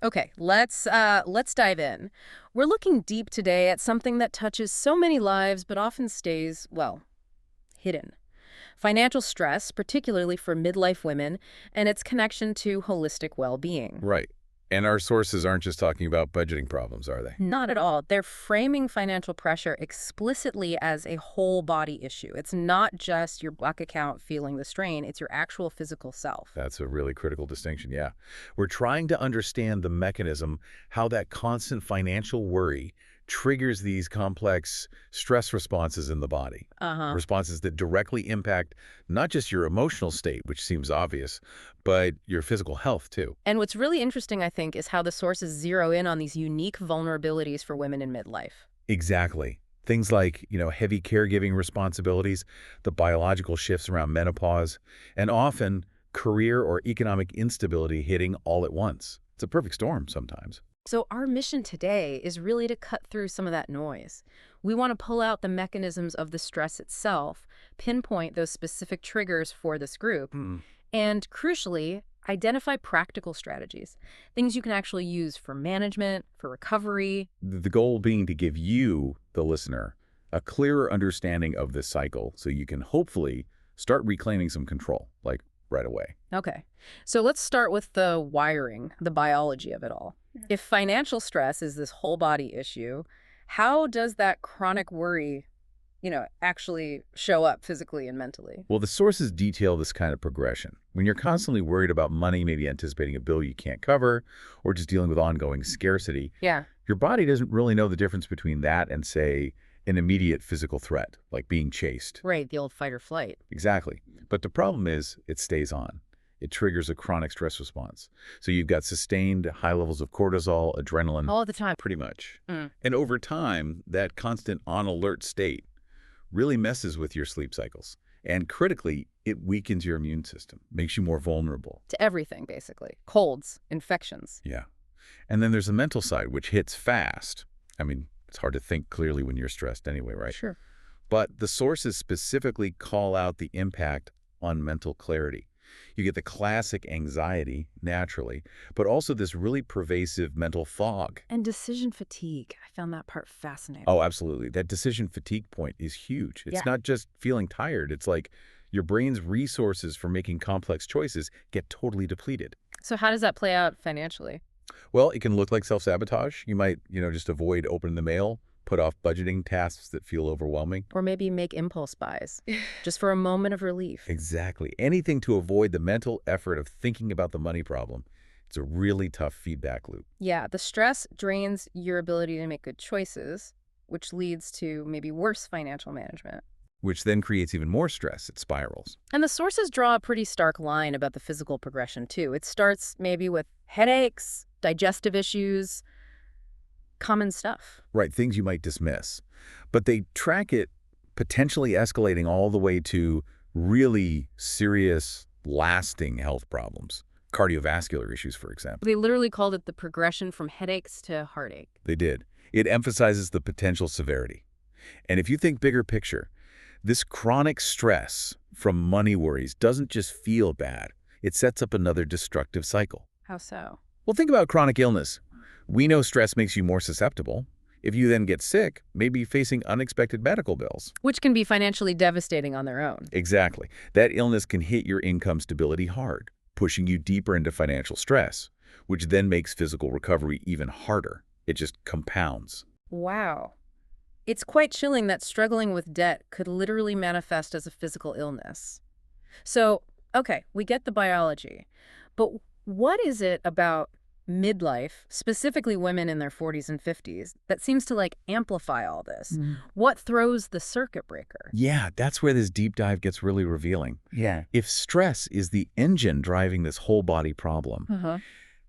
Okay, let's dive in. We're looking deep today at something that touches so many lives but often stays, well, hidden. Financial stress, particularly for midlife women, and its connection to holistic well-being. Right. And our sources aren't just talking about budgeting problems, are they? Not at all. They're framing financial pressure explicitly as a whole body issue. It's not just your bank account feeling the strain, it's your actual physical self. That's a really critical distinction, yeah. We're trying to understand the mechanism, how that constant financial worry triggers these complex stress responses in the body. Uh-huh. Responses that directly impact not just your emotional state, which seems obvious, but your physical health too. And what's really interesting, I think, is how the sources zero in on these unique vulnerabilities for women in midlife. Exactly. Things like, heavy caregiving responsibilities, the biological shifts around menopause, and often career or economic instability hitting all at once. It's a perfect storm sometimes. So our mission today is really to cut through some of that noise. We want to pull out the mechanisms of the stress itself, pinpoint those specific triggers for this group, and crucially, identify practical strategies, things you can actually use for management, for recovery. The goal being to give you, the listener, a clearer understanding of this cycle so you can hopefully start reclaiming some control, like right away. Okay, so let's start with the wiring, the biology of it all. If financial stress is this whole body issue, how does that chronic worry, actually show up physically and mentally? Well, the sources detail this kind of progression. When you're constantly worried about money, maybe anticipating a bill you can't cover, or just dealing with ongoing scarcity, Yeah. your body doesn't really know the difference between that and, say, an immediate physical threat, like being chased. Right, the old fight or flight. Exactly. But the problem is it stays on. It triggers a chronic stress response. So you've got sustained high levels of cortisol, adrenaline, All the time. pretty much. Mm. And over time, that constant on-alert state really messes with your sleep cycles. And critically, it weakens your immune system, makes you more vulnerable. To everything, basically. Colds, infections. Yeah. And then there's the mental side, which hits fast. I mean, it's hard to think clearly when you're stressed anyway, right? Sure. But the sources specifically call out the impact on mental clarity. You get the classic anxiety, naturally, but also this really pervasive mental fog. And decision fatigue. I found that part fascinating. Oh, absolutely. That decision fatigue point is huge. It's Yeah. not just feeling tired. It's like your brain's resources for making complex choices get totally depleted. So how does that play out financially? Well, it can look like self-sabotage. You might, just avoid opening the mail, put off budgeting tasks that feel overwhelming. Or maybe make impulse buys, just for a moment of relief. Exactly. Anything to avoid the mental effort of thinking about the money problem. It's a really tough feedback loop. Yeah, the stress drains your ability to make good choices, which leads to maybe worse financial management. Which then creates even more stress. It spirals. And the sources draw a pretty stark line about the physical progression, too. It starts maybe with headaches, digestive issues, common stuff. Right, things you might dismiss. But they track it potentially escalating all the way to really serious, lasting health problems. Cardiovascular issues, for example. They literally called it the progression from headaches to heartache. They did. It emphasizes the potential severity. And if you think bigger picture, this chronic stress from money worries doesn't just feel bad. It sets up another destructive cycle. How so? Well, think about chronic illness. We know stress makes you more susceptible. If you then get sick, maybe facing unexpected medical bills. Which can be financially devastating on their own. Exactly. That illness can hit your income stability hard, pushing you deeper into financial stress, which then makes physical recovery even harder. It just compounds. Wow. It's quite chilling that struggling with debt could literally manifest as a physical illness. So, okay, we get the biology, but what is it about midlife, specifically women in their 40s and 50s, that seems to amplify all this? What throws the circuit breaker? Yeah, that's where this deep dive gets really revealing. Yeah. If stress is the engine driving this whole body problem,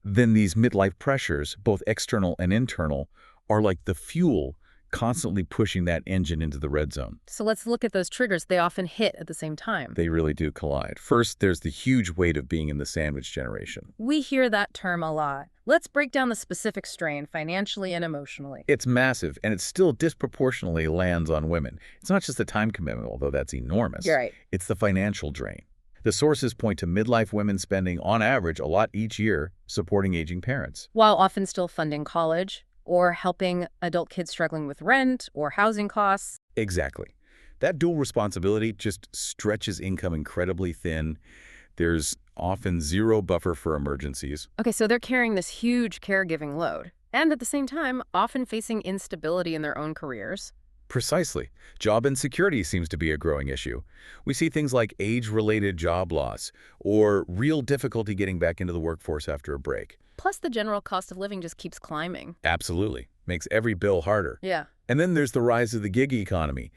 then these midlife pressures, both external and internal, are like the fuel constantly pushing that engine into the red zone. So let's look at those triggers. They often hit at the same time. They really do collide. First, there's the huge weight of being in the sandwich generation. We hear that term a lot. Let's break down the specific strain financially and emotionally. It's massive, and it still disproportionately lands on women. It's not just the time commitment, although that's enormous. You're right. It's the financial drain. The sources point to midlife women spending, on average, a lot each year supporting aging parents. While often still funding college or helping adult kids struggling with rent or housing costs. Exactly. That dual responsibility just stretches income incredibly thin. There's often zero buffer for emergencies. Okay, so they're carrying this huge caregiving load, and at the same time, often facing instability in their own careers. Precisely. Job insecurity seems to be a growing issue. We see things like age-related job loss or real difficulty getting back into the workforce after a break. Plus, the general cost of living just keeps climbing. Absolutely. Makes every bill harder. Yeah. And then there's the rise of the gig economy.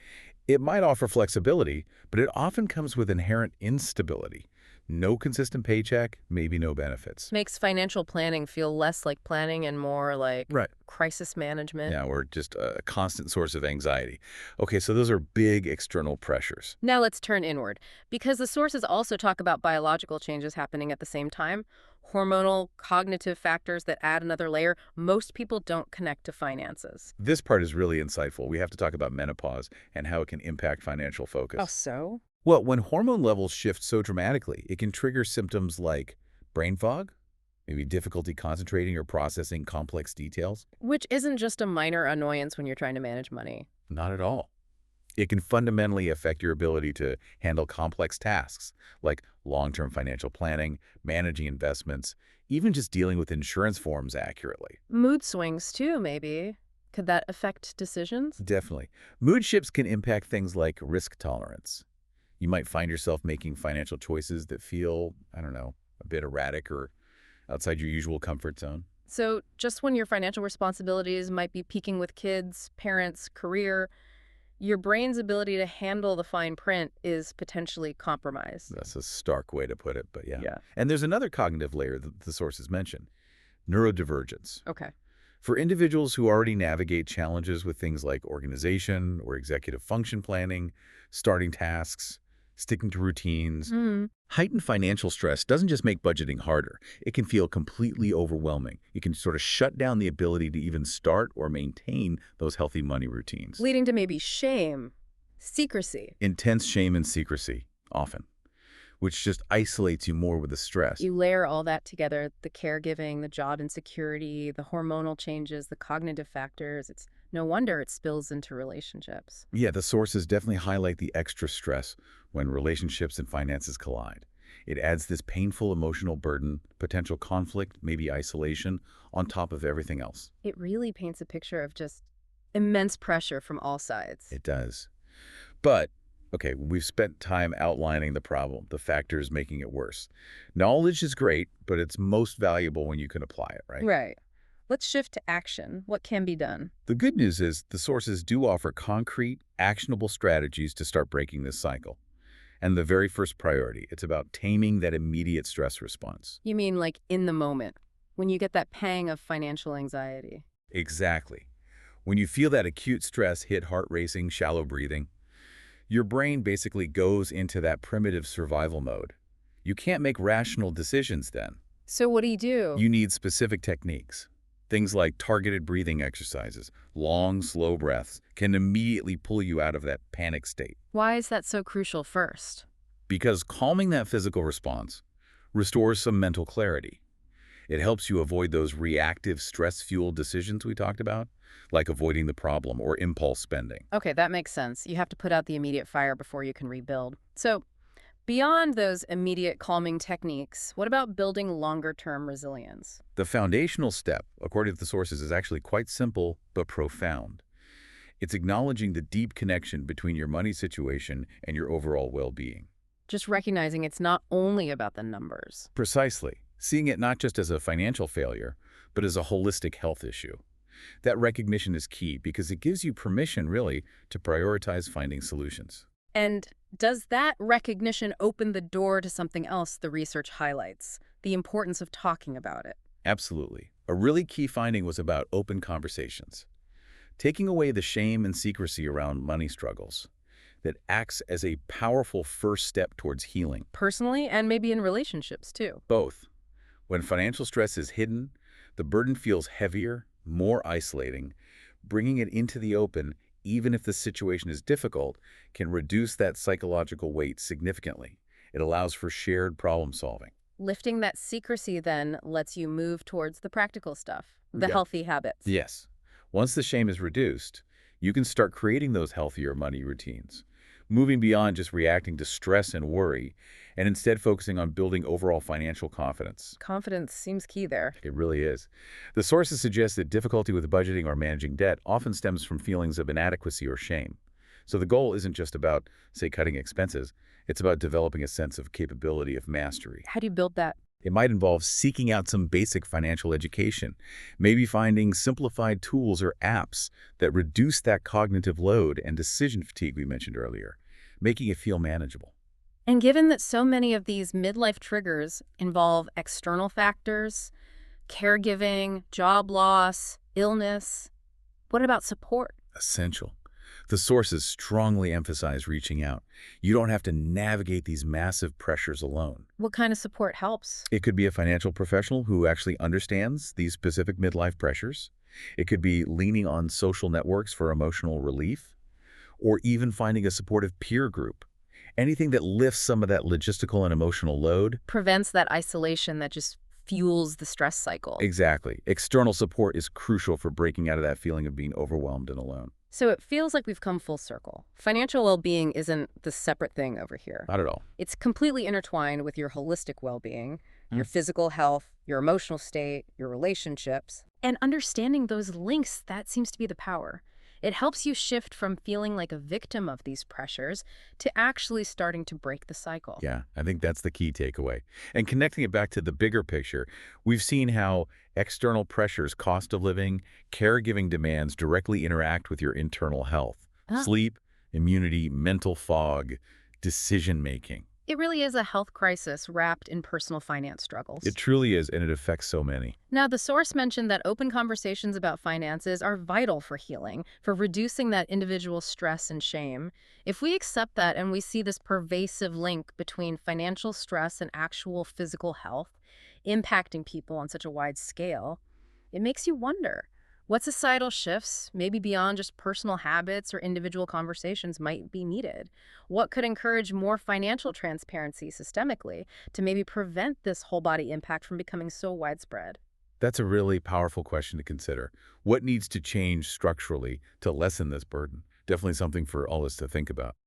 It might offer flexibility, but it often comes with inherent instability. No consistent paycheck, maybe no benefits. Makes financial planning feel less like planning and more like Right. crisis management. Yeah, or just a constant source of anxiety. Okay, so those are big external pressures. Now let's turn inward, because the sources also talk about biological changes happening at the same time. Hormonal, cognitive factors that add another layer. Most people don't connect to finances. This part is really insightful. We have to talk about menopause and how it can impact financial Oh, focus. so? Well, when hormone levels shift so dramatically, it can trigger symptoms like brain fog, maybe difficulty concentrating or processing complex details. Which isn't just a minor annoyance when you're trying to manage money. Not at all. It can fundamentally affect your ability to handle complex tasks like long-term financial planning, managing investments, even just dealing with insurance forms accurately. Mood swings, too, maybe. Could that affect decisions? Definitely. Mood shifts can impact things like risk tolerance. You might find yourself making financial choices that feel, I don't know, a bit erratic or outside your usual comfort zone. So, just when your financial responsibilities might be peaking with kids, parents, career, your brain's ability to handle the fine print is potentially compromised. That's a stark way to put it, but yeah. Yeah. And there's another cognitive layer that the sources mention, neurodivergence. Okay. For individuals who already navigate challenges with things like organization or executive function planning, starting tasks, sticking to routines, Hmm. heightened financial stress doesn't just make budgeting harder. It can feel completely overwhelming. It can sort of shut down the ability to even start or maintain those healthy money routines. Leading to maybe shame, secrecy. Intense shame and secrecy, often, which just isolates you more with the stress. You layer all that together, the caregiving, the job insecurity, the hormonal changes, the cognitive factors. It's no wonder it spills into relationships. Yeah, the sources definitely highlight the extra stress when relationships and finances collide. It adds this painful emotional burden, potential conflict, maybe isolation, on top of everything else. It really paints a picture of just immense pressure from all sides. It does. But, okay, we've spent time outlining the problem, the factors making it worse. Knowledge is great, but it's most valuable when you can apply it, right? Right. Let's shift to action. What can be done? The good news is the sources do offer concrete, actionable strategies to start breaking this cycle. And the very first priority, it's about taming that immediate stress response. You mean like in the moment, when you get that pang of financial anxiety? Exactly. When you feel that acute stress hit heart racing, shallow breathing, your brain basically goes into that primitive survival mode. You can't make rational decisions then. So what do you do? You need specific techniques. Things like targeted breathing exercises, long, slow breaths, can immediately pull you out of that panic state. Why is that so crucial first? Because calming that physical response restores some mental clarity. It helps you avoid those reactive, stress-fueled decisions we talked about, like avoiding the problem or impulse spending. Okay, that makes sense. You have to put out the immediate fire before you can rebuild. So, beyond those immediate calming techniques, what about building longer-term resilience? The foundational step, according to the sources, is actually quite simple but profound. It's acknowledging the deep connection between your money situation and your overall well-being. Just recognizing it's not only about the numbers. Precisely. Seeing it not just as a financial failure, but as a holistic health issue. That recognition is key because it gives you permission, really, to prioritize finding solutions. And does that recognition open the door to something else the research highlights? The importance of talking about it. Absolutely. A really key finding was about open conversations. Taking away the shame and secrecy around money struggles. That acts as a powerful first step towards healing. Personally, and maybe in relationships, too. Both. When financial stress is hidden, the burden feels heavier, more isolating. Bringing it into the open, even if the situation is difficult, can reduce that psychological weight significantly. It allows for shared problem solving. Lifting that secrecy then lets you move towards the practical stuff, the Yep. healthy habits. Yes. Once the shame is reduced, you can start creating those healthier money routines, moving beyond just reacting to stress and worry, and instead focusing on building overall financial confidence. Confidence seems key there. It really is. The sources suggest that difficulty with budgeting or managing debt often stems from feelings of inadequacy or shame. So the goal isn't just about, say, cutting expenses. It's about developing a sense of capability of mastery. How do you build that? It might involve seeking out some basic financial education, maybe finding simplified tools or apps that reduce that cognitive load and decision fatigue we mentioned earlier, making it feel manageable. And given that so many of these midlife triggers involve external factors, caregiving, job loss, illness, what about support? Essential. The sources strongly emphasize reaching out. You don't have to navigate these massive pressures alone. What kind of support helps? It could be a financial professional who actually understands these specific midlife pressures. It could be leaning on social networks for emotional relief, or even finding a supportive peer group. Anything that lifts some of that logistical and emotional load. Prevents that isolation that just fuels the stress cycle. Exactly. External support is crucial for breaking out of that feeling of being overwhelmed and alone. So it feels like we've come full circle. Financial well-being isn't the separate thing over here. Not at all. It's completely intertwined with your holistic well-being, your physical health, your emotional state, your relationships. And understanding those links, that seems to be the power. It helps you shift from feeling like a victim of these pressures to actually starting to break the cycle. Yeah, I think that's the key takeaway. And connecting it back to the bigger picture, we've seen how external pressures, cost of living, caregiving demands directly interact with your internal health. Ah. Sleep, immunity, mental fog, decision-making. It really is a health crisis wrapped in personal finance struggles. It truly is, and it affects so many. Now, the source mentioned that open conversations about finances are vital for healing, for reducing that individual stress and shame. If we accept that and we see this pervasive link between financial stress and actual physical health, impacting people on such a wide scale, it makes you wonder what societal shifts, maybe beyond just personal habits or individual conversations, might be needed. What could encourage more financial transparency systemically to maybe prevent this whole body impact from becoming so widespread? That's a really powerful question to consider. What needs to change structurally to lessen this burden? Definitely something for all of us to think about.